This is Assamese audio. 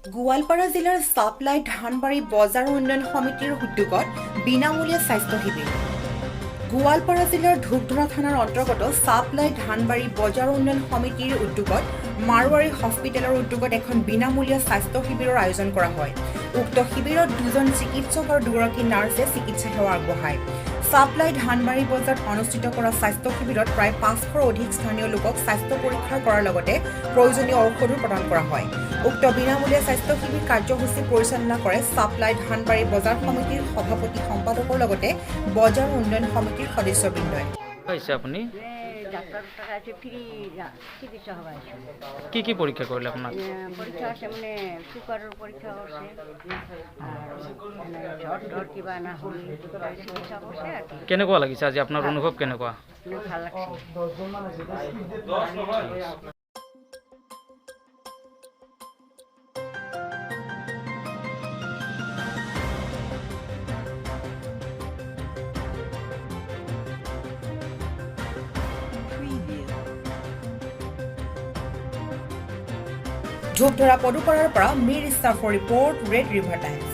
গোৱালপাৰা জিলাৰ চাপ্লাই ধানবাৰী বজাৰ উন্নয়ন সমিতিৰ উদ্যোগত বিনামূলীয়া স্বাস্থ্য শিবিৰ। গোৱালপাৰা জিলাৰ ধূপধৰা থানাৰ অন্তৰ্গত চাপ্লাই ধানবাৰী বজাৰ উন্নয়ন সমিতিৰ উদ্যোগত মাৰোৱাৰী হস্পিটেলৰ উদ্যোগত এখন বিনামূলীয়া স্বাস্থ্য শিবিৰৰ আয়োজন কৰা হয়। উক্ত শিবিৰত দুজন চিকিৎসক আৰু দুগৰাকী নাৰ্ছে চিকিৎসা সেৱা আগবঢ়ায়। চাপ্লাই ধানবাৰী বজাৰত অনুষ্ঠিত কৰা স্বাস্থ্য শিবিৰত প্ৰায় 500ৰ অধিক স্থানীয় লোকক স্বাস্থ্য পৰীক্ষা কৰাৰ লগতে প্ৰয়োজনীয় ঔষধো প্ৰদান কৰা হয়। উক্ত বিনামূলীয়া স্বাস্থ্য শিবিৰ কাৰ্যসূচী পৰিচালনা কৰে চাপ্লাই ধানবাৰী বজাৰ সমিতিৰ সভাপতি সম্পাদকৰ লগতে বজাৰ উন্নয়ন সমিতিৰ সদস্যবৃন্দই। আপুনি ডাক্তার আছে ফ্রি চিকিৎসা হওয়া আছে। কি পরীক্ষা করলে আপনার? পরীক্ষা আছে মানে সুগারের পরীক্ষা করছে আর জ্বর কিবা না হলে চিকিৎসা করছে আর কি। কেনেকুৱা লাগিছে আজি আপোনাৰ অনুভৱ কেনেকুৱা? ভাল লাগছে। ধূপধৰা পদুপাৰাৰ পৰা মিৰ ইষ্টাফৰ ৰিপৰ্ট, ৰেড ৰিভাৰ টাইমছ।